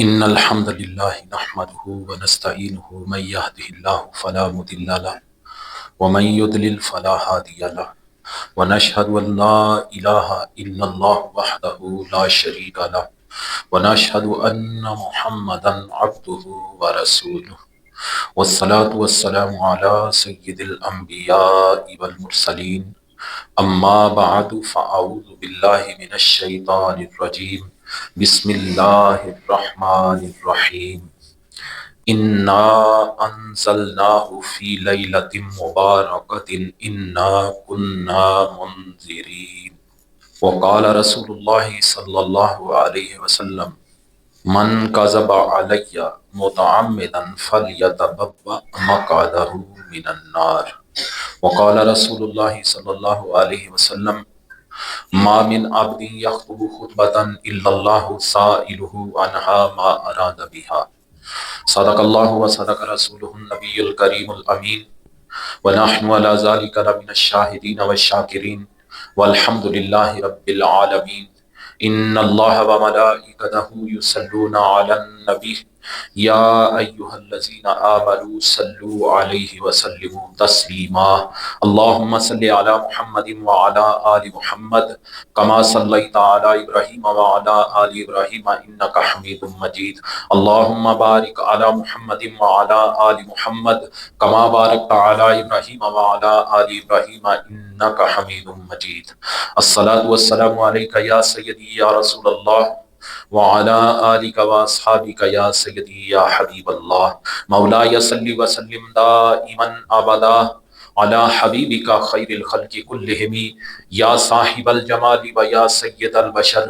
ان الحمد للہ نحمده ونستعینه من يهده الله فلا مضل له ومن يضلل فلا هادي له ونشهد ان لا اله الا الله وحده لا شريك له ونشهد ان محمدا عبده ورسوله والصلاة والسلام على سید الانبیاء والمرسلین اما بعد فاعوذ باللہ من الشیطان الرجیم بسم اللہ الرحمن الرحیم انا انزلناہ فی لیلۃ مبارکۃ انا کنا منذرین وقال رسول اللہ صلی اللہ علیہ وسلم من کذب علی متعمدا فلیتبوأ مقعدہ من النار وقال رسول اللہ صلی اللہ علیہ وسلم ما من عبد یخطب خطبة الا اللہ سائلہ عنہا ما اراد بها صدق اللہ وصدق رسولہ النبی الکریم الامین ونحن على ذلك لمن الشاہدین والشاکرین والحمد للہ رب العالمین ان اللہ وملائکتہ یصلون علی النبی یا ایہا الذین آمنوا صلوا علیہ وسلموا تسلیما اللہم صلی علی محمد وعلی آل محمد کما صلیت علی ابراہیم وعلی آل ابراہیم انک حمید مجید اللہم بارک علی محمد وعلی آل محمد کما بارکت علی ابراہیم وعلی آل ابراہیم انک حمید مجید الصلاۃ والسلام علیک یا سیدی یا رسول اللہ وعلی آلک واصحابک یا سیدی یا حبیب اللہ مولاي صلی وسلم دائما ابدا علی حبیبک خیر الخلق کلہم یا صاحب الجمال و یا سید البشر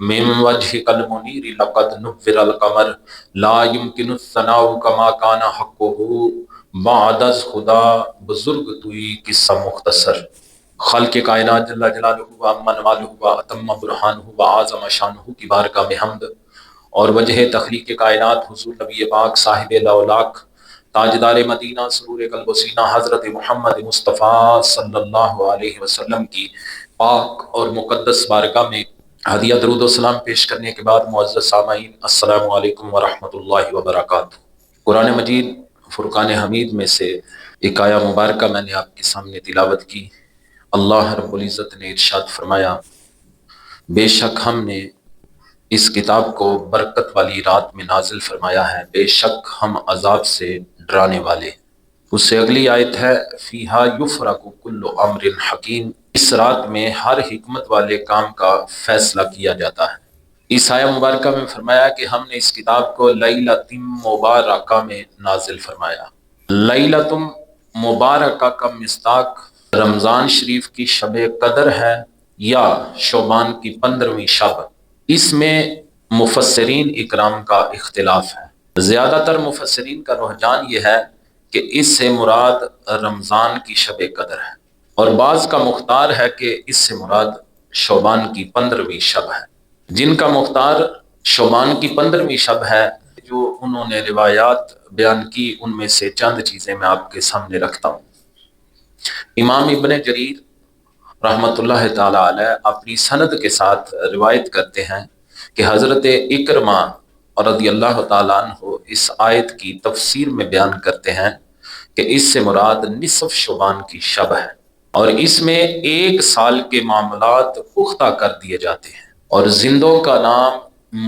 من وجهک المنیر لقد نور القمر لا يمکن الثناء کما کان حقہ بعد از خدا بزرگ توئی قصہ مختصر خلق کائنات جل جلالہ و عم نوالہ و اتم برہانہ و اعظم شانہ کی بارگاہ میں حمد اور وجہ تخلیق کائنات حضور نبی پاک صاحب لولاک تاجدار مدینہ سرور قلب و سینہ حضرت محمد مصطفیٰ صلی اللہ علیہ وسلم کی پاک اور مقدس بارگاہ میں ہدیہ درود و سلام پیش کرنے کے بعد معزز سامعین السلام علیکم ورحمۃ اللہ وبرکاتہ۔ قرآن مجید فرقان حمید میں سے ایک آیہ مبارکہ میں نے آپ کے سامنے تلاوت کی۔ اللہ رب العزت نے ارشاد فرمایا، بے شک ہم نے اس کتاب کو برکت والی رات میں نازل فرمایا ہے، بے شک ہم عذاب سے ڈرانے والے۔ اس سے اگلی آیت ہے فیہا یفرق کل امر حکیم، اس رات میں ہر حکمت والے کام کا فیصلہ کیا جاتا ہے۔ اس آیہ مبارکہ میں فرمایا کہ ہم نے اس کتاب کو لیلۃ مبارکہ میں نازل فرمایا۔ لیلۃ مبارکہ کا مصداق رمضان شریف کی شب قدر ہے یا شعبان کی 15ویں شب۔ اس میں مفسرین اکرام کا اختلاف ہے۔ زیادہ تر مفسرین کا رجحان یہ ہے کہ اس سے مراد رمضان کی شب قدر ہے، اور بعض کا مختار ہے کہ اس سے مراد شعبان کی 15ویں شب ہے۔ جن کا مختار شعبان کی 15ویں شب ہے، جو انہوں نے روایات بیان کی، ان میں سے چند چیزیں میں آپ کے سامنے رکھتا ہوں۔ امام ابن جریر رحمۃ اللہ تعالی علیہ اپنی سند کے ساتھ روایت کرتے ہیں کہ حضرت اکرمہ رضی اللہ تعالیٰ عنہ اس آیت کی تفسیر میں بیان کرتے ہیں کہ اس سے مراد نصف شعبان کی شب ہے، اور اس میں 1 سال کے معاملات پختہ کر دیے جاتے ہیں، اور زندوں کا نام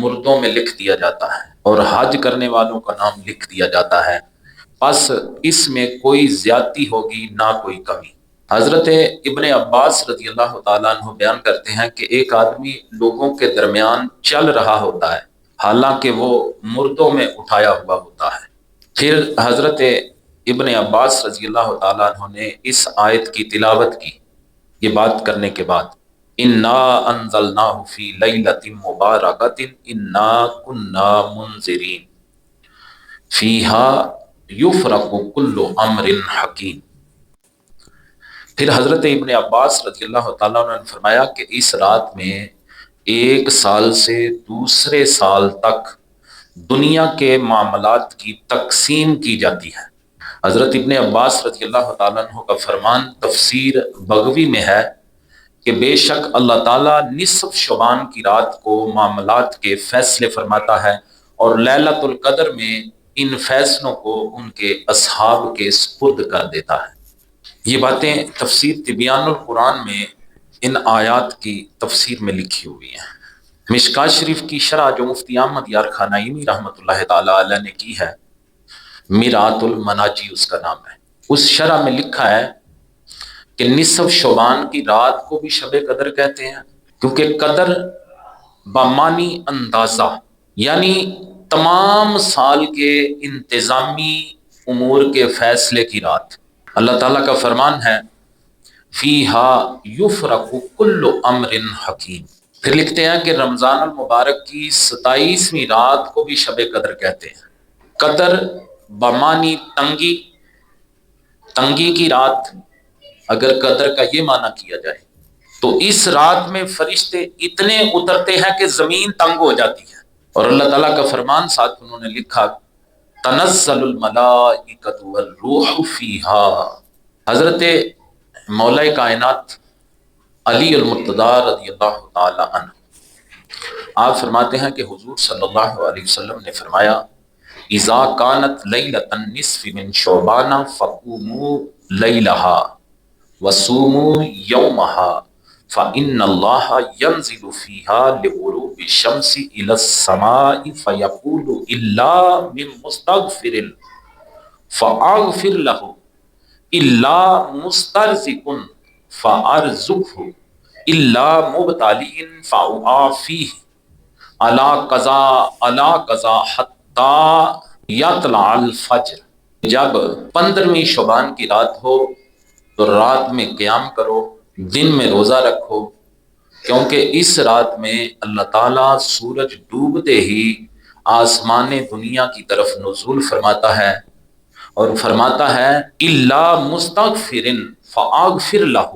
مردوں میں لکھ دیا جاتا ہے، اور حج کرنے والوں کا نام لکھ دیا جاتا ہے، پس اس میں کوئی زیادتی ہوگی نہ کوئی کمی۔ حضرت ابن عباس رضی اللہ تعالیٰ عنہ بیان کرتے ہیں کہ ایک آدمی لوگوں کے درمیان چل رہا ہوتا ہے، حالانکہ وہ مردوں میں اٹھایا ہوا ہوتا ہے۔ پھر حضرت ابن عباس رضی اللہ تعالیٰ عنہ نے اس آیت کی تلاوت کی، یہ بات کرنے کے بعد انا انزلناہ فی لیلۃ مبارکۃ انا کنا منذرین فیہا یفرق کل امر حکیم۔ پھر حضرت ابن عباس رضی اللہ تعالیٰ عنہ نے فرمایا کہ اس رات میں 1 سال سے دوسرے سال تک دنیا کے معاملات کی تقسیم کی جاتی ہے۔ حضرت ابن عباس رضی اللہ تعالیٰ عنہ کا فرمان تفسیر بغوی میں ہے کہ بے شک اللہ تعالیٰ نصف شعبان کی رات کو معاملات کے فیصلے فرماتا ہے اور لیلۃ القدر میں ان فیصلوں کو ان کے اصحاب کے سپرد کر دیتا ہے۔ یہ باتیں تفسیر تبیان القرآن میں ان آیات کی تفسیر میں لکھی ہوئی ہیں۔ مشکات شریف کی شرح جو مفتی احمد یار خان نعیمی رحمۃ اللہ تعالی علیہ نے کی ہے، میرات المناجی اس کا نام ہے، اس شرح میں لکھا ہے کہ نصف شعبان کی رات کو بھی شب قدر کہتے ہیں، کیونکہ قدر بامانی اندازہ یعنی تمام سال کے انتظامی امور کے فیصلے کی رات۔ اللہ تعالیٰ کا فرمان ہے فیہا یفرق کل امر حکیم۔ پھر لکھتے ہیں کہ رمضان المبارک کی 27ویں رات کو بھی شب قدر کہتے ہیں۔ قدر بمانی تنگی، تنگی کی رات، اگر قدر کا یہ معنی کیا جائے تو اس رات میں فرشتے اتنے اترتے ہیں کہ زمین تنگ ہو جاتی ہے۔ اور اللہ تعالیٰ کا فرمان ساتھ انہوں نے لکھا تنزل الملائکۃ والروح فیہا۔ حضرت مولا کائنات علی المرتضیٰ رضی اللہ تعالی عنہ آپ فرماتے ہیں کہ حضور صلی اللہ علیہ وسلم نے فرمایا اذا کانت لیلۃ النصف من شعبان فقوموا لیلہا وصوموا یومہا فإن اللہ ینزل فیہا لغروب الشمس الی السماء فیقول الا من مستغفر فاغفر لہ الا مسترزق فارزقہ الا مبتلی فاعافیہ علی قضا حتی یطلع الفجر۔ جب 15ویں شعبان کی رات ہو تو رات میں قیام کرو، دن میں روزہ رکھو، کیونکہ اس رات میں اللہ تعالیٰ سورج ڈوبتے ہی آسمان دنیا کی طرف نزول فرماتا ہے اور فرماتا ہے الا مستغفر فاغفر لہ،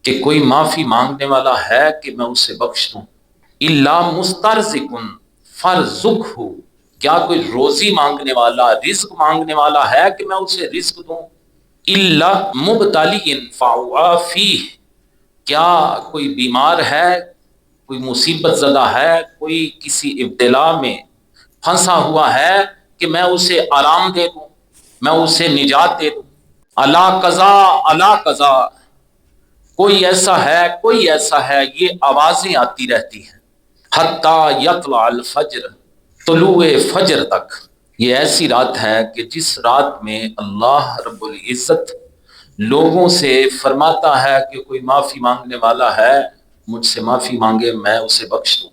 کہ کوئی معافی مانگنے والا ہے کہ میں اسے بخش دوں، الا مسترزق فارزقہ، کیا کوئی روزی مانگنے والا، رزق مانگنے والا ہے کہ میں اسے رزق دوں، الا مبتلی فاعافیہ، کیا کوئی بیمار ہے، کوئی مصیبت زدہ ہے، کوئی کسی ابتلا میں پھنسا ہوا ہے کہ میں اسے آرام دے دوں، میں اسے نجات دے دوں۔ الا قضا، کوئی ایسا ہے، کوئی ایسا ہے، یہ آوازیں آتی رہتی ہیں حتی یطلع الفجر، طلوع فجر تک۔ یہ ایسی رات ہے کہ جس رات میں اللہ رب العزت لوگوں سے فرماتا ہے کہ کوئی معافی مانگنے والا ہے مجھ سے معافی مانگے میں اسے بخش دوں،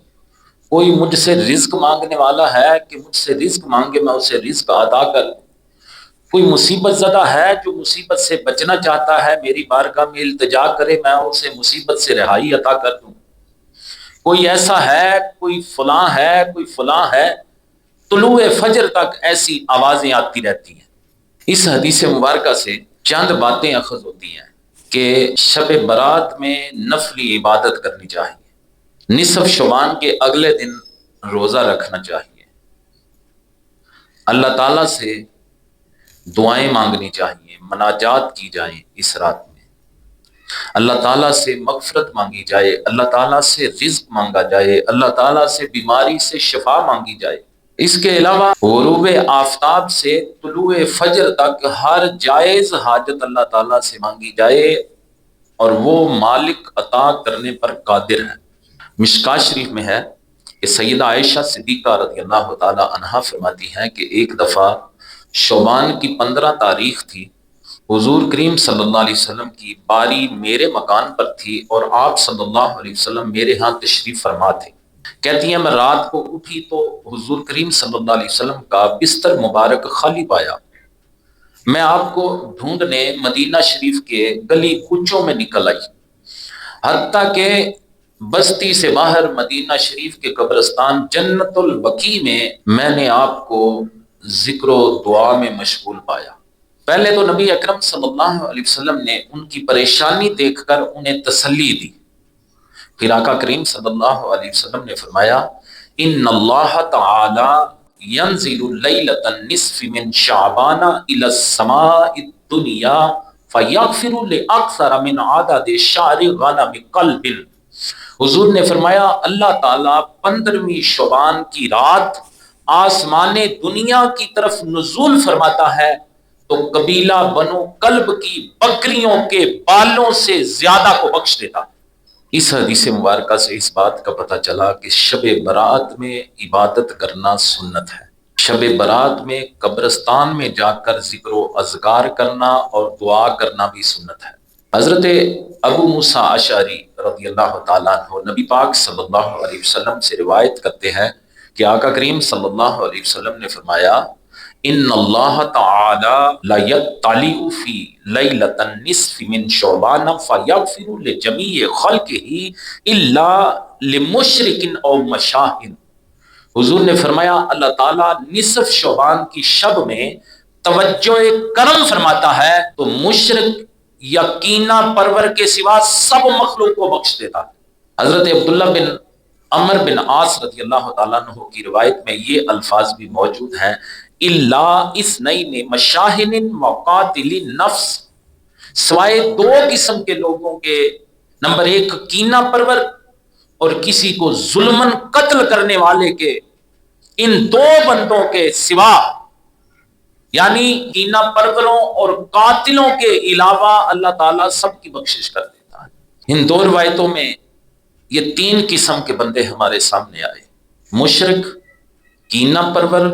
کوئی مجھ سے رزق مانگنے والا ہے کہ مجھ سے رزق مانگے میں اسے رزق عطا کر دوں، کوئی مصیبت زدہ ہے جو مصیبت سے بچنا چاہتا ہے میری بارگاہ میں التجا کرے میں اسے مصیبت سے رہائی عطا کر دوں، کوئی ایسا ہے، کوئی فلاں ہے، کوئی فلاں ہے، طلوع فجر تک ایسی آوازیں آتی رہتی ہیں۔ اس حدیث مبارکہ سے چند باتیں اخذ ہوتی ہیں کہ شب برات میں نفلی عبادت کرنی چاہیے، نصف شعبان کے اگلے دن روزہ رکھنا چاہیے، اللہ تعالیٰ سے دعائیں مانگنی چاہیے، مناجات کی جائیں اس رات میں، اللہ تعالیٰ سے مغفرت مانگی جائے، اللہ تعالیٰ سے رزق مانگا جائے، اللہ تعالیٰ سے بیماری سے شفا مانگی جائے۔ اس کے علاوہ غروب آفتاب سے طلوع فجر تک ہر جائز حاجت اللہ تعالیٰ سے مانگی جائے اور وہ مالک عطا کرنے پر قادر ہے۔ مشکات شریف میں ہے کہ سیدہ عائشہ صدیقہ رضی اللہ تعالی عنہا فرماتی ہیں کہ ایک دفعہ شعبان کی 15 تاریخ تھی، حضور کریم صلی اللہ علیہ وسلم کی باری میرے مکان پر تھی اور آپ صلی اللہ علیہ وسلم میرے ہاں تشریف فرما تھے۔ کہتی ہیں میں رات کو اٹھی تو حضور کریم صلی اللہ علیہ وسلم کا بستر مبارک خالی پایا، میں آپ کو ڈھونڈنے مدینہ شریف کے گلی کوچوں میں نکل آئی، حتیٰ کہ بستی سے باہر مدینہ شریف کے قبرستان جنت البقیع میں نے آپ کو ذکر و دعا میں مشغول پایا۔ پہلے تو نبی اکرم صلی اللہ علیہ وسلم نے ان کی پریشانی دیکھ کر انہیں تسلی دی، پھر آقا کریم صلی اللہ علیہ وسلم نے فرمایا ان اللہ تعالی ینزل لیلۃ النصف من شعبان الی السماء الدنیا فیغفر لاکثر من عدد شعر غنم قلب۔ حضور نے فرمایا اللہ تعالیٰ 15ویں شعبان کی رات آسمان دنیا کی طرف نزول فرماتا ہے تو قبیلہ بنو کلب کی بکریوں کے بالوں سے زیادہ کو بخش دیتا۔ اس حدیث مبارکہ سے اس بات کا پتہ چلا کہ شب برات میں عبادت کرنا سنت ہے۔ شب برات میں قبرستان میں جا کر ذکر و اذکار کرنا اور دعا کرنا بھی سنت ہے۔ حضرت ابو موسیٰ اشعری رضی اللہ تعالیٰ عنہ نبی پاک صلی اللہ علیہ وسلم سے روایت کرتے ہیں کہ آقا کریم صلی اللہ علیہ وسلم نے فرمایا ان اللہ تعالی لا یطلع فی لیلۃ النصف من شعبان فیغفر لجمیع خلقہ الا لمشرک او مشاہ۔ حضور نے فرمایا اللہ تعالیٰ نصف شعبان کی شب میں توجہ کرم فرماتا ہے تو مشرک یا کینہ پرور کے سوا سب مخلوق کو بخش دیتا ہے۔ حضرت عبداللہ بن عمر بن عاص رضی اللہ تعالیٰ عنہ کی روایت میں یہ الفاظ بھی موجود ہیں الا اثنین مشاہن وقاتل نفس، سوائے دو قسم کے لوگوں کے، نمبر ایک کینہ پرور اور کسی کو ظلمن قتل کرنے والے کے، ان دو بندوں کے سوا، یعنی کینہ پروروں اور قاتلوں کے علاوہ اللہ تعالیٰ سب کی بخشش کر دیتا ہے۔ ان دو روایتوں میں یہ تین قسم کے بندے ہمارے سامنے آئے، مشرک، کینہ پرور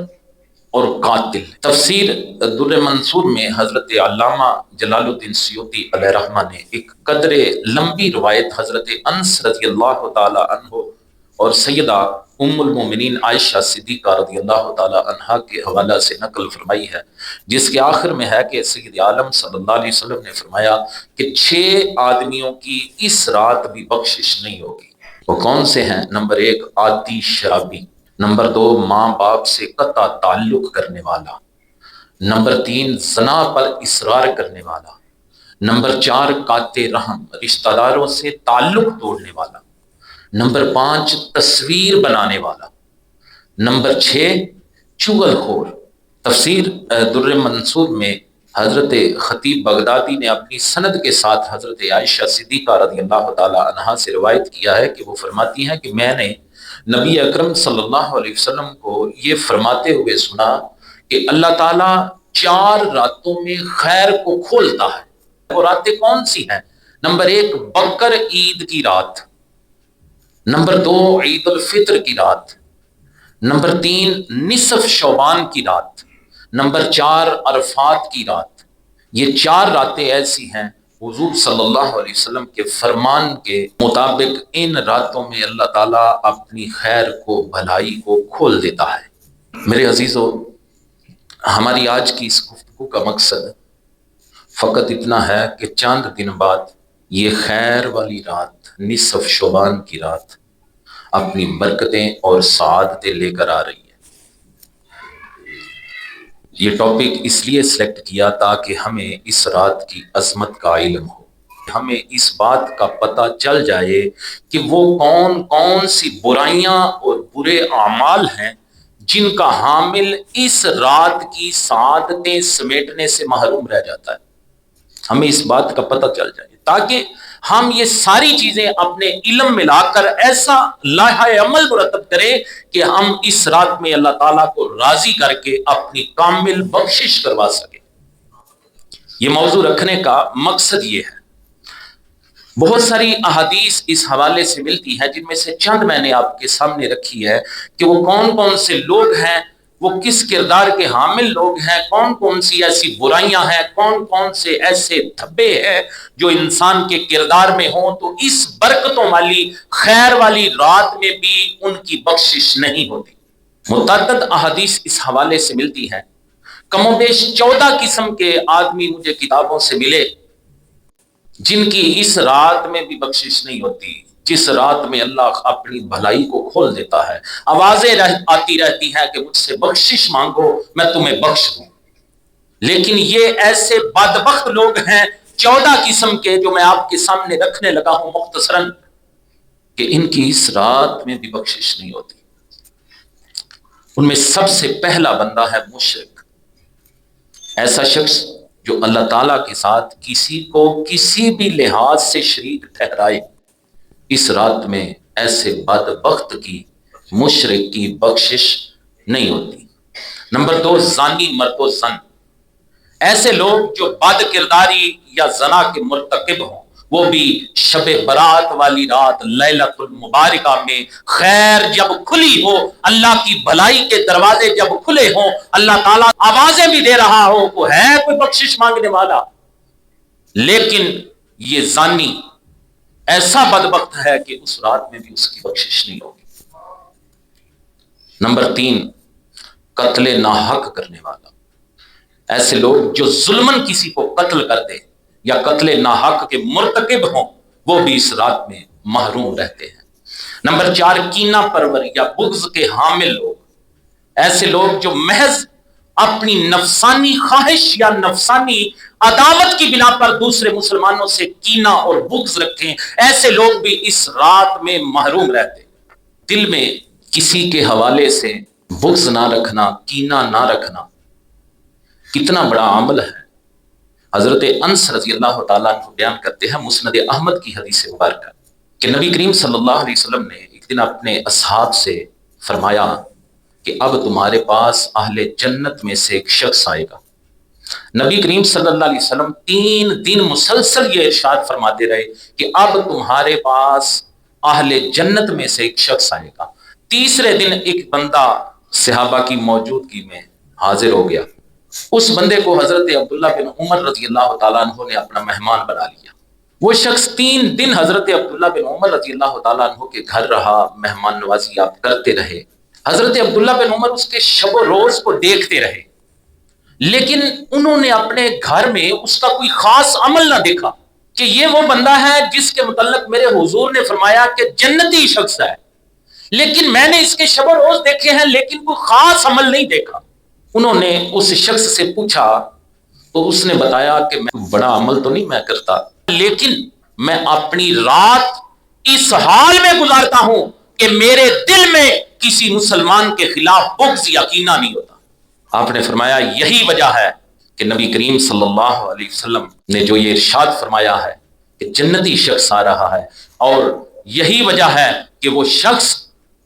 اور قاتل۔ تفسیر در منصور میں حضرت علامہ جلال الدین سیوطی علیہ رحمہ نے ایک قدر لمبی روایت حضرت انس رضی اللہ تعالی عنہ اور سیدہ ام المومنین عائشہ صدیقہ رضی اللہ تعالی عنہا کے حوالہ سے نقل فرمائی ہے، جس کے آخر میں ہے کہ سید عالم صلی اللہ علیہ وسلم نے فرمایا کہ 6 آدمیوں کی اس رات بھی بخشش نہیں ہوگی۔ وہ کون سے ہیں؟ نمبر 1 عادی شرابی، نمبر 2 ماں باپ سے قطع تعلق کرنے والا، نمبر 3 زنا پر اصرار کرنے والا، نمبر 4 قاطع رحم، رشتہ داروں سے تعلق توڑنے والا، نمبر 5 تصویر بنانے والا، نمبر 6 چغل خور۔ تفسیر در منصور میں حضرت خطیب بغدادی نے اپنی سند کے ساتھ حضرت عائشہ صدیقہ رضی اللہ تعالی عنہا سے روایت کیا ہے کہ وہ فرماتی ہیں کہ میں نے نبی اکرم صلی اللہ علیہ وسلم کو یہ فرماتے ہوئے سنا کہ اللہ تعالیٰ 4 راتوں میں خیر کو کھولتا ہے۔ وہ راتیں کون سی ہیں؟ نمبر 1 بکر عید کی رات، نمبر 2 عید الفطر کی رات، نمبر 3 نصف شعبان کی رات، نمبر 4 عرفات کی رات۔ یہ 4 راتیں ایسی ہیں حضور صلی اللہ علیہ وسلم کے فرمان کے مطابق ان راتوں میں اللہ تعالیٰ اپنی خیر کو، بھلائی کو کھول دیتا ہے۔ میرے عزیزو، ہماری آج کی اس گفتگو کا مقصد فقط اتنا ہے کہ چند دن بعد یہ خیر والی رات، نصف شعبان کی رات، اپنی برکتیں اور سعادتیں لے کر آ رہی ہے۔ یہ ٹاپک اس لیے سلیکٹ کیا تاکہ ہمیں اس رات کی عظمت کا علم ہو، ہمیں اس بات کا پتہ چل جائے کہ وہ کون کون سی برائیاں اور برے اعمال ہیں جن کا حامل اس رات کی سعادتیں سمیٹنے سے محروم رہ جاتا ہے۔ ہمیں اس بات کا پتہ چل جائے تاکہ ہم یہ ساری چیزیں اپنے علم میں لا کر ایسا لائحہ عمل مرتب کریں کہ ہم اس رات میں اللہ تعالیٰ کو راضی کر کے اپنی کامل بخشش کروا سکیں۔ یہ موضوع رکھنے کا مقصد یہ ہے۔ بہت ساری احادیث اس حوالے سے ملتی ہیں، جن میں سے چند میں نے آپ کے سامنے رکھی ہے کہ وہ کون کون سے لوگ ہیں، وہ کس کردار کے حامل لوگ ہیں، کون کون سی ایسی برائیاں ہیں، کون کون سے ایسے دھبے ہیں جو انسان کے کردار میں ہوں تو اس برکتوں والی خیر والی رات میں بھی ان کی بخشش نہیں ہوتی۔ متعدد احادیث اس حوالے سے ملتی ہیں۔ کم و بیش 14 قسم کے آدمی مجھے کتابوں سے ملے جن کی اس رات میں بھی بخشش نہیں ہوتی، جس رات میں اللہ اپنی بھلائی کو کھول دیتا ہے۔ آوازیں آتی رہتی ہیں کہ مجھ سے بخشش مانگو میں تمہیں بخش دوں، لیکن یہ ایسے بدبخت لوگ ہیں 14 قسم کے جو میں آپ کے سامنے رکھنے لگا ہوں مختصراً، کہ ان کی اس رات میں بھی بخشش نہیں ہوتی۔ ان میں سب سے پہلا بندہ ہے مشرک، ایسا شخص جو اللہ تعالیٰ کے ساتھ کسی کو کسی بھی لحاظ سے شریک ٹھہرائے، اس رات میں ایسے بدبخت کی، مشرک کی بخشش نہیں ہوتی۔ نمبر 2، زانی مرد و زن، ایسے لوگ جو بد کرداری یا زنا کے مرتکب ہوں، وہ بھی شب برات والی رات لیلۃ المبارکہ میں، خیر جب کھلی ہو، اللہ کی بھلائی کے دروازے جب کھلے ہوں، اللہ تعالیٰ آوازیں بھی دے رہا ہو، وہ ہے کوئی بخشش مانگنے والا، لیکن یہ زانی ایسا بدبخت ہے کہ اس رات میں بھی اس کی بخشش نہیں ہوگی۔ نمبر 3، قتل ناحق کرنے والا، ایسے لوگ جو ظلمن کسی کو قتل کر دے یا قتل ناحق کے مرتکب ہوں، وہ بھی اس رات میں محروم رہتے ہیں۔ نمبر 4، کینہ پرور یا بغض کے حامل لوگ، ایسے لوگ جو محض اپنی نفسانی خواہش یا نفسانی عداوت کی بنا پر دوسرے مسلمانوں سے کینہ اور بغض رکھیں، ایسے لوگ بھی اس رات میں محروم رہتے ہیں۔ دل میں کسی کے حوالے سے بغض نہ رکھنا، کینہ نہ رکھنا کتنا بڑا عمل ہے۔ حضرت انس رضی اللہ تعالیٰ عنہ بیان کرتے ہیں مسند احمد کی حدیث مبارکہ کہ نبی کریم صلی اللہ علیہ وسلم نے ایک دن اپنے اصحاب سے فرمایا کہ اب تمہارے پاس اہل جنت میں سے ایک شخص آئے گا۔ نبی کریم صلی اللہ علیہ وسلم 3 دن مسلسل یہ ارشاد فرماتے رہے کہ اب تمہارے پاس اہل جنت میں سے ایک شخص آئے گا۔ تیسرے دن ایک بندہ صحابہ کی موجودگی میں حاضر ہو گیا، اس بندے کو حضرت عبداللہ بن عمر رضی اللہ تعالیٰ عنہ نے اپنا مہمان بنا لیا۔ وہ شخص 3 دن حضرت عبداللہ بن عمر رضی اللہ تعالیٰ عنہ کے گھر رہا، مہمان نوازی آپ کرتے رہے۔ حضرت عبداللہ بن عمر اس کے شب و روز کو دیکھتے رہے، لیکن انہوں نے اپنے گھر میں اس کا کوئی خاص عمل نہ دیکھا کہ یہ وہ بندہ ہے جس کے متعلق میرے حضور نے فرمایا کہ جنتی شخص ہے، لیکن میں نے اس کے شب و روز دیکھے ہیں لیکن کوئی خاص عمل نہیں دیکھا۔ انہوں نے اس شخص سے پوچھا تو اس نے بتایا کہ میں بڑا عمل تو نہیں میں کرتا، لیکن میں اپنی رات اس حال میں گزارتا ہوں کہ میرے دل میں کسی مسلمان کے خلاف بغض یا کینہ نہیں ہوتا۔ آپ نے فرمایا یہی وجہ ہے کہ نبی کریم صلی اللہ علیہ وسلم نے جو یہ ارشاد فرمایا ہے کہ جنتی شخص آ رہا ہے، اور یہی وجہ ہے کہ وہ شخص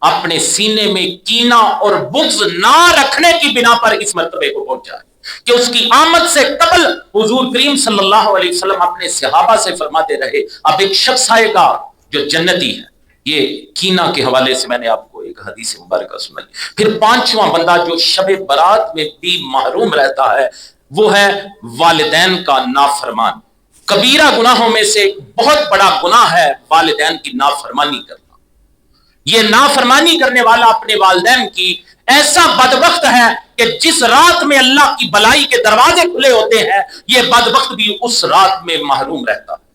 اپنے سینے میں کینہ اور بغض نہ رکھنے کی بنا پر اس مرتبے کو پہنچا ہے کہ اس کی آمد سے قبل حضور کریم صلی اللہ علیہ وسلم اپنے صحابہ سے فرماتے رہے اب ایک شخص آئے گا جو جنتی ہے۔ یہ کینہ کے حوالے سے میں نے آپ کو ایک حدیث مبارکہ سنائی۔ پھر 5واں بندہ جو شب برات میں بھی محروم رہتا ہے، وہ ہے والدین کا نافرمان۔ کبیرہ گناہوں میں سے ایک بہت بڑا گناہ ہے والدین کی نافرمانی کرنا۔ یہ نافرمانی کرنے والا اپنے والدین کی ایسا بدبخت ہے کہ جس رات میں اللہ کی بھلائی کے دروازے کھلے ہوتے ہیں، یہ بدبخت بھی اس رات میں محروم رہتا ہے۔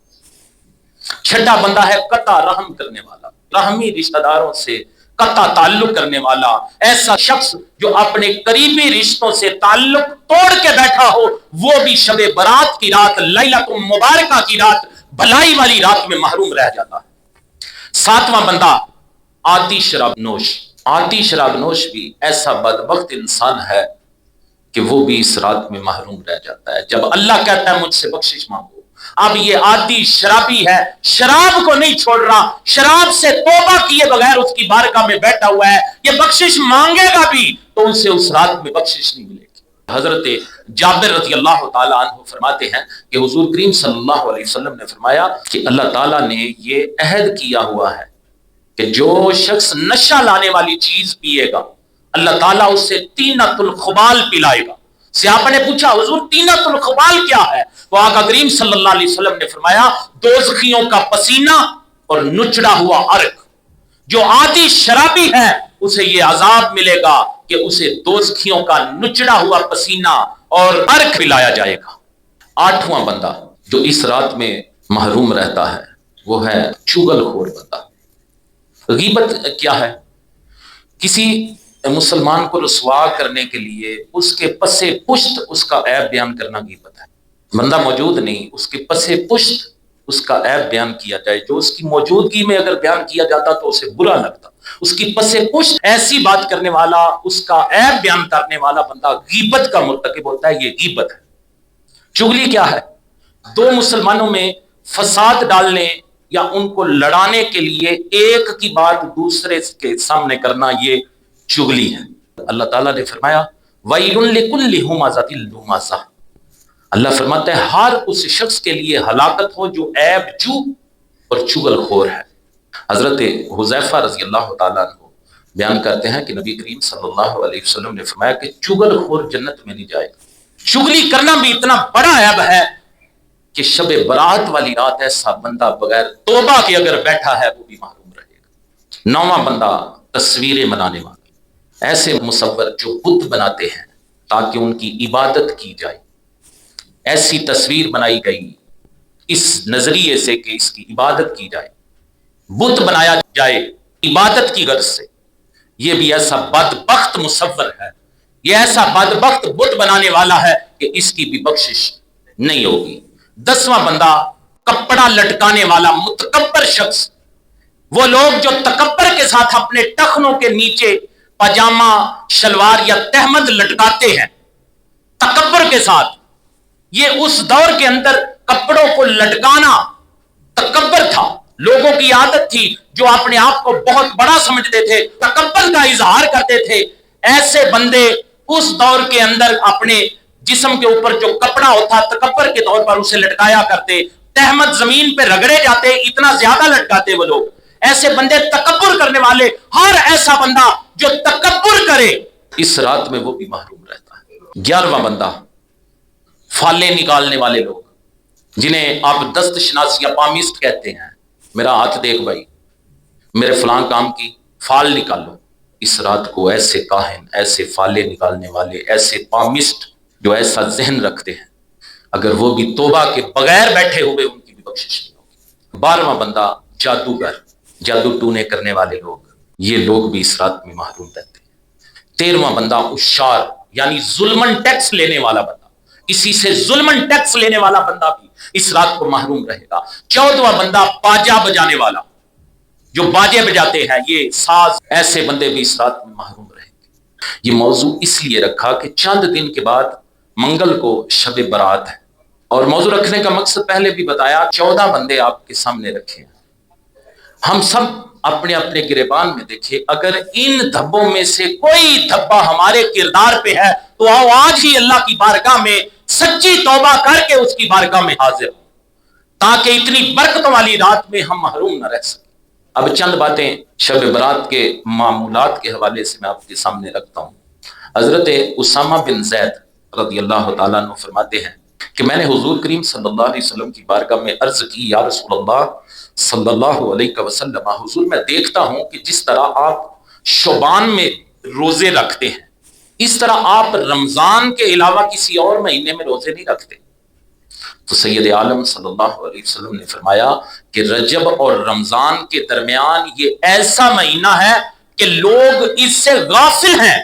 6واں بندہ ہے قطع رحم کرنے والا، رحمی رشتہ داروں سے قطع تعلق کرنے والا، ایسا شخص جو اپنے قریبی رشتوں سے تعلق توڑ کے بیٹھا ہو، وہ بھی شب برات کی رات، لیلۃ مبارکہ کی رات، بھلائی والی رات میں محروم رہ جاتا ہے۔ 7واں بندہ آتی شراب نوش۔ آتی شراب نوش بھی ایسا بدبخت انسان ہے کہ وہ بھی اس رات میں محروم رہ جاتا ہے۔ جب اللہ کہتا ہے مجھ سے بخشش مانگو، اب یہ عادی شرابی ہے، شراب کو نہیں چھوڑ رہا، شراب سے توبہ کیے بغیر اس کی بارگاہ میں بیٹھا ہوا ہے، یہ بخشش مانگے گا بھی تو اسے اس رات میں بخشش نہیں ملے گی۔ حضرت جابر رضی اللہ تعالیٰ عنہ فرماتے ہیں کہ حضور کریم صلی اللہ علیہ وسلم نے فرمایا کہ اللہ تعالیٰ نے یہ عہد کیا ہوا ہے کہ جو شخص نشہ لانے والی چیز پیے گا، اللہ تعالیٰ اسے طینۃ الخبال پلائے گا۔ صحابہ نے پوچھا حضور طینۃ الخبال کیا ہے؟ وہ آقا کریم صلی اللہ علیہ وسلم نے فرمایا دوزخیوں کا پسینہ اور نچڑا ہوا عرق۔ جو عادی شرابی ہے اسے یہ عذاب ملے گا کہ اسے دوزخیوں کا نچڑا ہوا پسینہ اور عرق پلایا جائے گا۔ 8واں بندہ جو اس رات میں محروم رہتا ہے وہ ہے چغل خور بندہ۔ غیبت کیا ہے؟ کسی مسلمان کو رسوا کرنے کے لیے اس کے پس پشت اس کا عیب بیان کرنا غیبت ہے۔ بندہ موجود نہیں، اس کے پس پشت اس کا عیب بیان کیا جائے، جو اس کی موجودگی میں اگر بیان کیا جاتا تو اسے برا لگتا۔ اس کی پس پشت ایسی بات کرنے والا، اس کا عیب بیان کرنے والا بندہ غیبت کا مرتکب ہوتا ہے، یہ غیبت ہے۔ چغلی کیا ہے؟ 2 مسلمانوں میں فساد ڈالنے یا ان کو لڑانے کے لیے ایک کی بات دوسرے کے سامنے کرنا، یہ چغلی ہے۔ اللہ تعالیٰ نے فرمایا وَيْلٌ لِكُلِّ هُمَزَةٍ لُمَزَةٍ، اللہ فرماتا ہے ہر اس شخص کے لیے ہلاکت ہو جو عیب جو اور چغل خور ہے۔ حضرت حذیفہ رضی اللہ تعالیٰ عنہ بیان کرتے ہیں کہ نبی کریم صلی اللہ علیہ وسلم نے فرمایا کہ چغل خور جنت میں نہیں جائے گا۔ چغلی کرنا بھی اتنا بڑا عیب ہے کہ شب برات والی رات ایسا بندہ بغیر توبہ کے اگر بیٹھا ہے وہ بھی محروم رہے گا۔ نواں بندہ تصویریں بنانے والا، ایسے مصور جو بت بناتے ہیں تاکہ ان کی عبادت کی جائے، ایسی تصویر بنائی گئی اس نظریے سے کہ اس کی عبادت کی جائے، بت بنایا جائے عبادت کی غرض سے، یہ بھی ایسا بدبخت مصور ہے، یہ ایسا بدبخت بت بنانے والا ہے کہ اس کی بھی بخشش نہیں ہوگی۔ 10واں بندہ کپڑا لٹکانے والا متکبر شخص، وہ لوگ جو تکبر کے ساتھ اپنے ٹخنوں کے نیچے پاجامہ شلوار یا تہمد لٹکاتے ہیں تکبر کے ساتھ، یہ اس دور کے اندر کپڑوں کو لٹکانا تکبر تھا، لوگوں کی عادت تھی جو اپنے آپ کو بہت بڑا سمجھتے تھے، تکبر کا اظہار کرتے تھے۔ ایسے بندے اس دور کے اندر اپنے جسم کے اوپر جو کپڑا ہوتا تکبر کے طور پر اسے لٹکایا کرتے، تہمت زمین پہ رگڑے جاتے، اتنا زیادہ لٹکاتے وہ لوگ۔ ایسے بندے تکبر کرنے والے، ہر ایسا بندہ جو تکبر کرے اس رات میں وہ بھی محروم رہتا ہے۔ 11واں بندہ فالے نکالنے والے لوگ، جنہیں آپ دست شناس یا پامسٹ کہتے ہیں، میرا ہاتھ دیکھ بھائی، میرے فلاں کام کی فال نکالو۔ اس رات کو ایسے کاہن، ایسے فالے نکالنے والے، ایسے پامسٹ جو ایسا ذہن رکھتے ہیں، اگر وہ بھی توبہ کے بغیر بیٹھے ہوئے ان کی بھی بخشش نہیں ہوگی۔ 12واں بندہ جادوگر، جادو ٹونے کرنے والے لوگ، یہ لوگ بھی اس رات میں محروم رہتے ہیں۔ 13واں بندہ اشار یعنی ظلمن ٹیکس لینے والا بندہ، کسی سے ظلمن ٹیکس لینے والا بندہ بھی اس رات کو محروم رہے گا۔ 14واں بندہ باجا بجانے والا، جو باجے بجاتے ہیں یہ ساز، ایسے بندے بھی اس رات میں محروم رہیں گے۔ یہ موضوع اس لیے رکھا کہ چند دن کے بعد منگل کو شب برات ہے، اور موضوع رکھنے کا مقصد پہلے بھی بتایا، 14 بندے آپ کے سامنے رکھے ہیں۔ ہم سب اپنے اپنے گریبان میں دیکھیں، اگر ان دھبوں میں سے کوئی دھبا ہمارے کردار پہ ہے تو آؤ آج ہی اللہ کی بارگاہ میں سچی توبہ کر کے اس کی بارگاہ میں حاضر ہوں، تاکہ اتنی برکتوں والی رات میں ہم محروم نہ رہ سکیں۔ اب چند باتیں شب برات کے معمولات کے حوالے سے میں آپ کے سامنے رکھتا ہوں۔ حضرت اسامہ بن زید رضی اللہ تعالیٰ عنہ فرماتے ہیں کہ میں نے حضور کریم صلی اللہ علیہ وسلم کی بارگاہ میں عرض کی، یا رسول اللہ صلی اللہ علیہ وسلم، حضور میں دیکھتا ہوں کہ جس طرح آپ شعبان میں روزے رکھتے ہیں، اس طرح آپ رمضان کے علاوہ کسی اور مہینے میں روزے نہیں رکھتے۔ تو سید عالم صلی اللہ علیہ وسلم نے فرمایا کہ رجب اور رمضان کے درمیان یہ ایسا مہینہ ہے کہ لوگ اس سے غافل ہیں،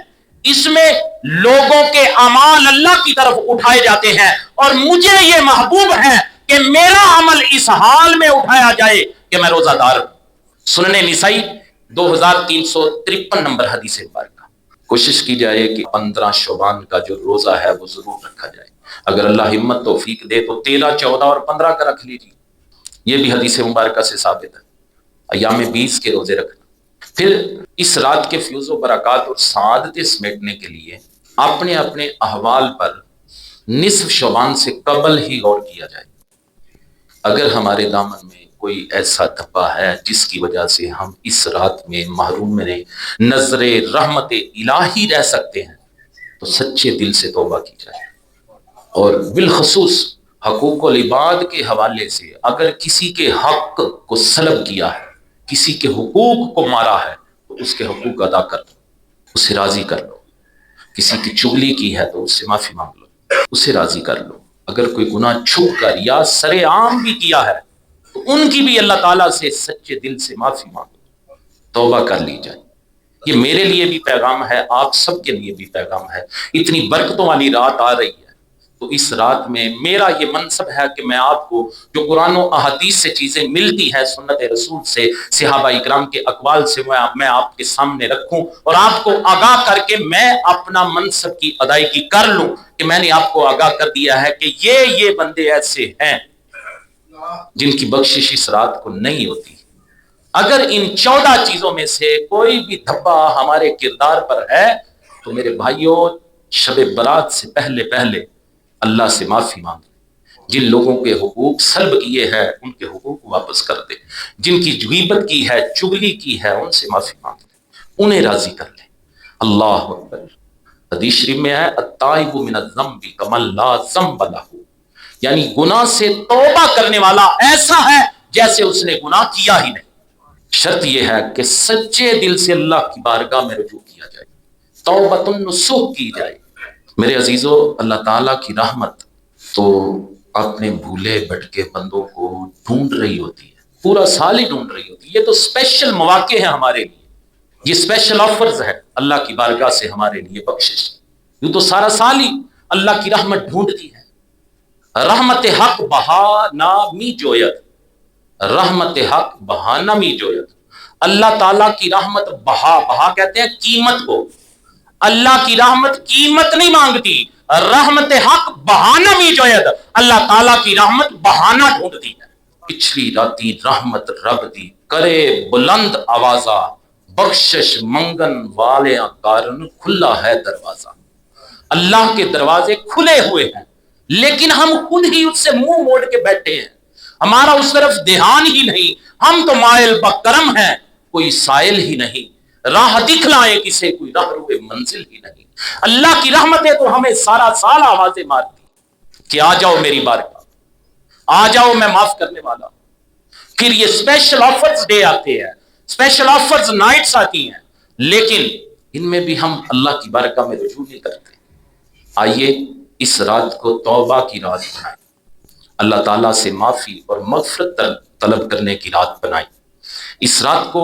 اس میں لوگوں کے اعمال اللہ کی طرف اٹھائے جاتے ہیں، اور مجھے یہ محبوب ہے کہ میرا عمل اس حال میں اٹھایا جائے کہ میں روزہ دار ہوں۔ سنن نسائی 2353 نمبر حدیث مبارکہ۔ کوشش کی جائے کہ 15 شعبان کا جو روزہ ہے وہ ضرور رکھا جائے، اگر اللہ ہمت توفیق دے تو 13، 14 اور 15 کا رکھ لیجیے، یہ بھی حدیث مبارکہ سے ثابت ہے۔ ایام 20 کے روزے رکھنا۔ پھر اس رات کے فیوز و برکات اور سعادتیں سمیٹنے کے لیے اپنے اپنے احوال پر نصف شعبان سے قبل ہی غور کیا جائے۔ اگر ہمارے دامن میں کوئی ایسا دھبا ہے جس کی وجہ سے ہم اس رات میں محروم نظر رحمت الہی رہ سکتے ہیں تو سچے دل سے توبہ کی جائے، اور بالخصوص حقوق العباد کے حوالے سے اگر کسی کے حق کو سلب کیا ہے، کسی کے حقوق کو مارا ہے تو اس کے حقوق ادا کر لو، اسے راضی کر لو۔ کسی کی چغلی کی ہے تو اس سے معافی مانگ لو، اسے راضی کر لو۔ اگر کوئی گناہ چھپ کر یا سر عام بھی کیا ہے تو ان کی بھی اللہ تعالیٰ سے سچے دل سے معافی مانگو، توبہ کر لی جائے۔ یہ میرے لیے بھی پیغام ہے، آپ سب کے لیے بھی پیغام ہے۔ اتنی برکتوں والی رات آ رہی ہے تو اس رات میں میرا یہ منصب ہے کہ میں آپ کو جو قرآن و احادیث سے چیزیں ملتی ہیں، سنت رسول سے، صحابہ اکرام کے اقوال سے، میں آپ کے سامنے رکھوں اور آپ کو آگاہ کر کے میں اپنا منصب کی ادائیگی کر لوں کہ میں نے آپ کو آگاہ کر دیا ہے کہ یہ بندے ایسے ہیں جن کی بخشش اس رات کو نہیں ہوتی۔ اگر ان 14 چیزوں میں سے کوئی بھی دھبا ہمارے کردار پر ہے تو تو میرے بھائیوں شب برات سے پہلے پہلے اللہ سے معافی مانگیں، جن لوگوں کے حقوق سلب کیے ہیں ان کے حقوق واپس کر دیں، جن کی غیبت کی ہے چغلی کی ہے ان سے معافی مانگ لیں، انہیں راضی کر لیں۔ اللہ اکبر۔ حدیث شریف میں ہے التائب من الذنب کمن لا ذنب لہ، یعنی گناہ سے توبہ کرنے والا ایسا ہے جیسے اس نے گناہ کیا ہی نہیں۔ شرط یہ ہے کہ سچے دل سے اللہ کی بارگاہ میں رجوع کیا جائے، توبۃ النصوح کی جائے۔ میرے عزیزو، اللہ تعالیٰ کی رحمت تو اپنے بھولے بھٹکے بندوں کو ڈھونڈ رہی ہوتی ہے، پورا سال ہی ڈھونڈ رہی ہوتی ہے۔ یہ تو اسپیشل مواقع ہیں ہمارے لیے، یہ اسپیشل آفرز ہے اللہ کی بارگاہ سے ہمارے لیے بخشش۔ یہ تو سارا سال ہی اللہ کی رحمت ڈھونڈتی ہے۔ رحمت حق بہا نامی جویت، رحمت حق بہانا می جویت۔ اللہ تعالیٰ کی رحمت بہا کہتے ہیں قیمت کو، اللہ کی رحمت قیمت نہیں مانگتی، رحمت حق بہانا می جویت، اللہ تعالیٰ کی رحمت بہانا ڈھونڈتی ہے۔ پچھلی راتی رحمت رب دی کرے بلند آوازہ، بخشش منگن والے کارن کھلا ہے دروازہ۔ اللہ کے دروازے کھلے ہوئے ہیں لیکن ہم خود ہی اس سے منہ موڑ کے بیٹھے ہیں، ہمارا اس طرف دھیان ہی نہیں، ہم تو مائل بکرم ہیں، کوئی سائل ہی نہیں، راہ دکھلائے کسے کوئی راہ روئے منزل ہی نہیں۔ اللہ کی رحمتیں تو ہمیں سارا سال آوازیں مارتی کہ آ جاؤ میری بارگاہ، آ جاؤ میں معاف کرنے والا ہوں۔ پھر یہ اسپیشل آفرز ڈے آتے ہیں، اسپیشل آفرز نائٹس آتی ہیں، لیکن ان میں بھی ہم اللہ کی بارگاہ میں رجوع نہیں کرتے۔ آئیے اس رات کو توبہ کی رات بنائیں، اللہ تعالیٰ سے معافی اور مغفرت طلب کرنے کی رات بنائیں۔ اس رات کو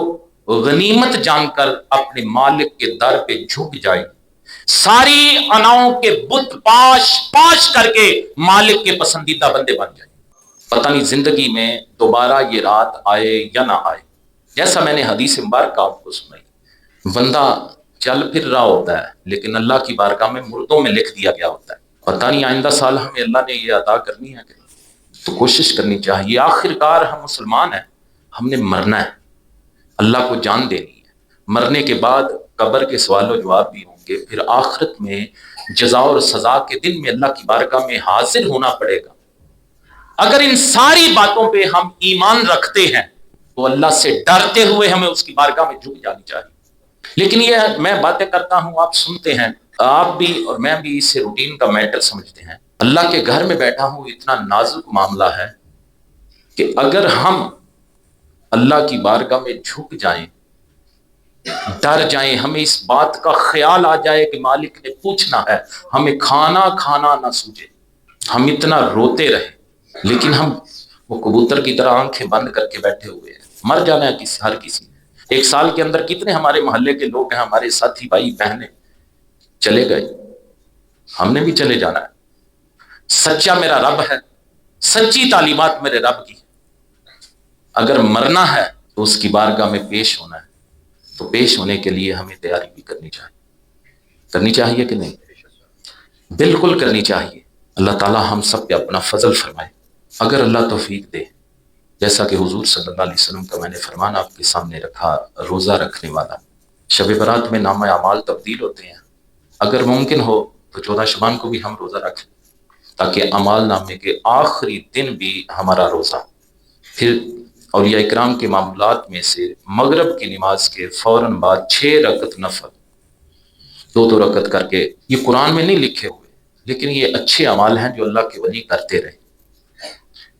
غنیمت جان کر اپنے مالک کے در پہ جھک جائیں، ساری اناؤں کے بت پاش کر کے مالک کے پسندیدہ بندے بن جائیں۔ پتہ نہیں زندگی میں دوبارہ یہ رات آئے یا نہ آئے۔ جیسا میں نے حدیث مبارکہ آپ کو سنائی، بندہ چل پھر رہا ہوتا ہے لیکن اللہ کی بارگاہ میں مردوں میں لکھ دیا گیا ہوتا ہے۔ پتہ نہیں آئندہ سال ہمیں اللہ نے یہ عطا کرنی ہے کہ نہیں، تو کوشش کرنی چاہیے۔ آخر کار ہم مسلمان ہیں، ہم نے مرنا ہے، اللہ کو جان دینی ہے، مرنے کے بعد قبر کے سوال و جواب بھی ہوں گے، پھر آخرت میں جزا اور سزا کے دن میں اللہ کی بارگاہ میں حاضر ہونا پڑے گا۔ اگر ان ساری باتوں پہ ہم ایمان رکھتے ہیں تو اللہ سے ڈرتے ہوئے ہمیں اس کی بارگاہ میں جھک جانی چاہیے۔ لیکن یہ میں باتیں کرتا ہوں، آپ سنتے ہیں، آپ بھی اور میں بھی اسے روٹین کا میٹر سمجھتے ہیں۔ اللہ کے گھر میں بیٹھا ہوں، اتنا نازک معاملہ ہے کہ اگر ہم اللہ کی بارگاہ میں جھک جائیں، ڈر جائیں، ہمیں اس بات کا خیال آ جائے کہ مالک نے پوچھنا ہے، ہمیں کھانا نہ سوجے، ہم اتنا روتے رہے لیکن ہم وہ کبوتر کی طرح آنکھیں بند کر کے بیٹھے ہوئے ہیں۔ مر جانا ہے ہر کسی نے۔ ایک سال کے اندر کتنے ہمارے محلے کے لوگ ہیں، ہمارے ساتھی بھائی بہنیں چلے گئے، ہم نے بھی چلے جانا ہے۔ سچا میرا رب ہے، سچی تعلیمات میرے رب کی، اگر مرنا ہے تو اس کی بارگاہ میں پیش ہونا ہے، تو پیش ہونے کے لیے ہمیں تیاری بھی کرنی چاہیے کہ نہیں؟ بالکل کرنی چاہیے۔ اللہ تعالی ہم سب پہ اپنا فضل فرمائے۔ اگر اللہ توفیق دے، جیسا کہ حضور صلی اللہ علیہ وسلم کا میں نے فرمان آپ کے سامنے رکھا، روزہ رکھنے والا، شب برات میں نامہ اعمال تبدیل ہوتے ہیں، اگر ممکن ہو تو 14 شعبان کو بھی ہم روزہ رکھیں تاکہ اعمال نامے کے آخری دن بھی ہمارا روزہ۔ پھر اولیاء اکرام کے معمولات میں سے مغرب کی نماز کے فوراً بعد 6 رکعت نفل، 2 رکعت کر کے، یہ قرآن میں نہیں لکھے ہوئے لیکن یہ اچھے اعمال ہیں جو اللہ کے ولی کرتے رہے۔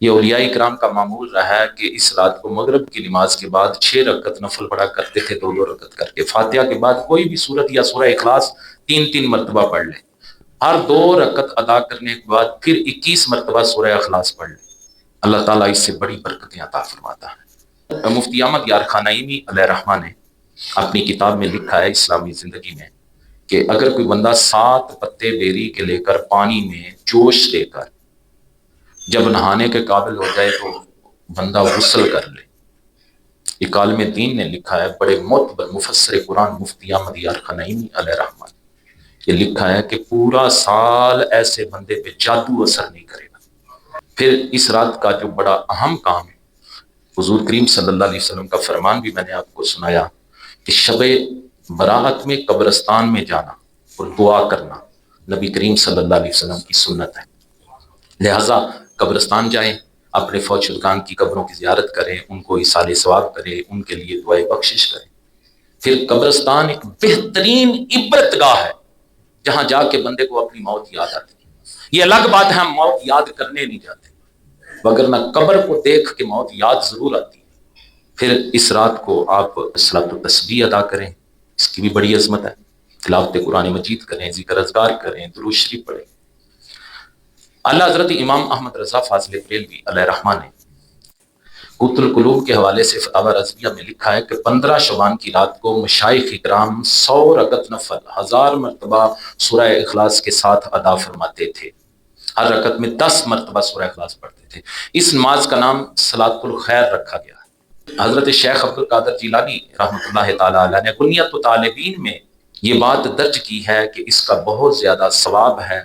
یہ اولیاء اکرام کا معمول رہا ہے کہ اس رات کو مغرب کی نماز کے بعد 6 رکعت نفل پڑھا کرتے تھے، 2 رکعت کر کے، فاتحہ کے بعد کوئی بھی سورت یا سورہ اخلاص 3 مرتبہ پڑھ لیں، ہر 2 رکعت ادا کرنے کے بعد پھر 21 مرتبہ سورہ اخلاص پڑھ لیں۔ اللہ تعالیٰ اس سے بڑی برکتیں عطا فرماتا ہے۔ مفتی احمد یار خان نعیمی علیہ رحمہ نے اپنی کتاب میں لکھا ہے اسلامی زندگی میں کہ اگر کوئی بندہ 7 پتے بیری کے لے کر پانی میں جوش لے کر جب نہانے کے قابل ہو جائے تو بندہ غسل کر لے۔ یہ عالم دین نے لکھا ہے، بڑے معتبر مفسر قرآن مفتی احمد یار خان نعیمی علیہ رحمہ نے یہ لکھا ہے کہ پورا سال ایسے بندے پہ جادو اثر نہیں کرے گا۔ پھر اس رات کا جو بڑا اہم کام ہے، حضور کریم صلی اللہ علیہ وسلم کا فرمان بھی میں نے آپ کو سنایا کہ شب برات میں قبرستان میں جانا، اور دعا کرنا نبی کریم صلی اللہ علیہ وسلم کی سنت ہے۔ لہٰذا قبرستان جائیں، اپنے فوت شدگان کی قبروں کی زیارت کریں، ان کو ایصال ثواب کریں، ان کے لیے دعائے بخشش کریں۔ پھر قبرستان ایک بہترین عبرت گاہ ہے جہاں جا کے بندے کو اپنی موت یاد آتی ہے۔ یہ الگ بات ہے ہم موت یاد کرنے نہیں جاتے، وگرنہ قبر کو دیکھ کے موت یاد ضرور آتی ہے۔ پھر اس رات کو آپ صلاۃ التسبیح ادا کریں، اس کی بھی بڑی عظمت ہے۔ تلاوت قرآن مجید کریں، ذکر اذکار کریں، درود شریف پڑھیں۔ اعلیٰ حضرت امام احمد رضا فاضل بریلوی علیہ رحمہ نے قوت القلوب کے حوالے سے فتاوی رضویہ میں لکھا ہے کہ 15 شعبان کی رات کو مشائخ کرام 100 رکعت نفل 1000 مرتبہ سورہ اخلاص کے ساتھ ادا فرماتے تھے۔ ہر رکعت میں 10 مرتبہ سورہ اخلاص پڑھتے تھے۔ اس نماز کا نام صلاۃ الخیر رکھا گیا ہے۔ حضرت شیخ عبد القادر جیلانی رحمۃ اللہ تعالی علیہ نے غنیۃ الطالبین میں یہ بات درج کی ہے کہ اس کا بہت زیادہ ثواب ہے،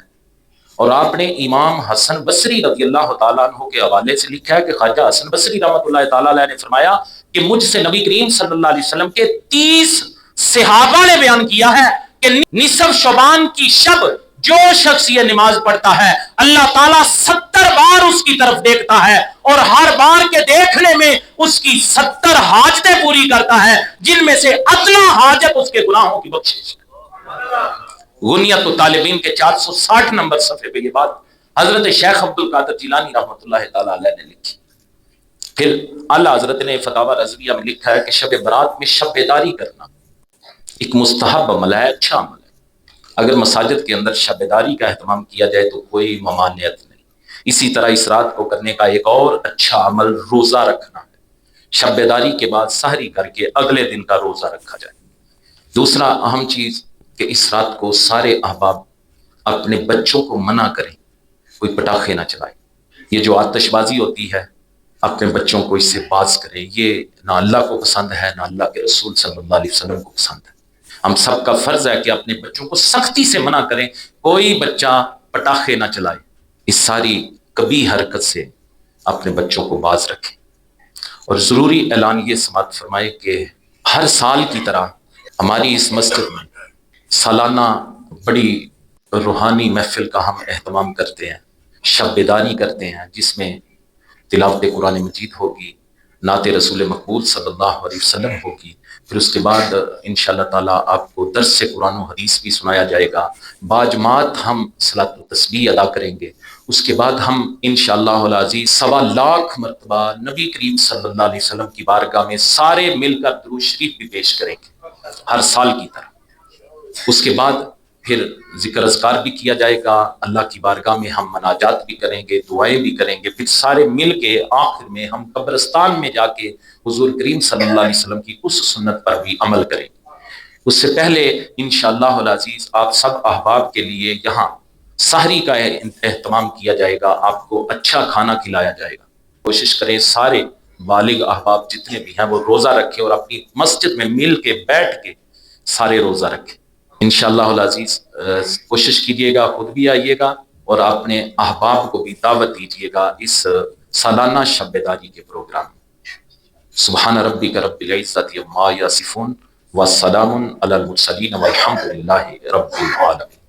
اور آپ نے امام حسن بصری رضی اللہ تعالیٰ عنہ کے حوالے سے لکھا ہے کہ خواجہ حسن بصری رحمۃ اللہ تعالیٰ علیہ نے فرمایا کہ مجھ سے نبی کریم صلی اللہ علیہ وسلم کے 30 صحابہ نے بیان کیا ہے کہ نصف شعبان کی شب جو شخص یہ نماز پڑھتا ہے اللہ تعالیٰ 70 بار اس کی طرف دیکھتا ہے، اور ہر بار کے دیکھنے میں اس کی 70 حاجتیں پوری کرتا ہے، جن میں سے ادنا حاجت اس کے گناہوں کی بخشش ہے۔ غنیۃ الطالبین کے 460 نمبر صفحے پہ یہ بات حضرت شیخ عبد القادر جیلانی رحمۃ اللہ تعالی علیہ نے لکھی۔ پھر اعلیٰ حضرت نے فتاوی رضویہ میں لکھا ہے کہ شب برات میں شب بیداری کرنا ایک مستحب عمل ہے، اچھا عمل ہے۔ اگر مساجد کے اندر شب بیداری کا اہتمام کیا جائے تو کوئی ممانعت نہیں۔ اسی طرح اس رات کو کرنے کا ایک اور اچھا عمل روزہ رکھنا ہے۔ شب بیداری کے بعد سحری کر کے اگلے دن کا روزہ رکھا جائے۔ دوسرا اہم چیز کہ اس رات کو سارے احباب اپنے بچوں کو منع کریں، کوئی پٹاخے نہ چلائے۔ یہ جو آتش بازی ہوتی ہے اپنے بچوں کو اس سے باز کریں، یہ نہ اللہ کو پسند ہے نہ اللہ کے رسول صلی اللہ علیہ وسلم کو پسند ہے۔ ہم سب کا فرض ہے کہ اپنے بچوں کو سختی سے منع کریں، کوئی بچہ پٹاخے نہ چلائے۔ اس ساری کبھی حرکت سے اپنے بچوں کو باز رکھیں۔ اور ضروری اعلان یہ سماعت فرمائے کہ ہر سال کی طرح ہماری اس مسجد میں سالانہ بڑی روحانی محفل کا ہم اہتمام کرتے ہیں، شب بیداری کرتے ہیں، جس میں تلاوت قرآن مجید ہوگی، نعت رسول مقبول صلی اللہ علیہ وسلم ہوگی، پھر اس کے بعد انشاءاللہ تعالیٰ آپ کو درس قرآن و حدیث بھی سنایا جائے گا، باجماعت ہم صلاۃ التسبیح ادا کریں گے۔ اس کے بعد ہم انشاءاللہ العزیز 1.25 لاکھ مرتبہ نبی کریم صلی اللہ علیہ وسلم کی بارگاہ میں سارے مل کر درود شریف بھی پیش کریں گے ہر سال کی طرح۔ اس کے بعد پھر ذکر اذکار بھی کیا جائے گا، اللہ کی بارگاہ میں ہم مناجات بھی کریں گے، دعائیں بھی کریں گے، پھر سارے مل کے آخر میں ہم قبرستان میں جا کے حضور کریم صلی اللہ علیہ وسلم کی اس سنت پر بھی عمل کریں گے۔ اس سے پہلے انشاءاللہ العزیز آپ سب احباب کے لیے یہاں سحری کا اہتمام کیا جائے گا، آپ کو اچھا کھانا کھلایا جائے گا۔ کوشش کریں سارے بالغ احباب جتنے بھی ہیں وہ روزہ رکھیں اور اپنی مسجد میں مل کے بیٹھ کے سارے روزہ رکھیں۔ انشاءاللہ العزیز کوشش کیجیے گا، خود بھی آئیے گا اور اپنے احباب کو بھی دعوت دیجیے گا اس سالانہ شب بیداری کے پروگرام میں۔ سبحان ربک رب العزت عما یصفون والسلام علی المرسلین والحمد للہ رب العالمین۔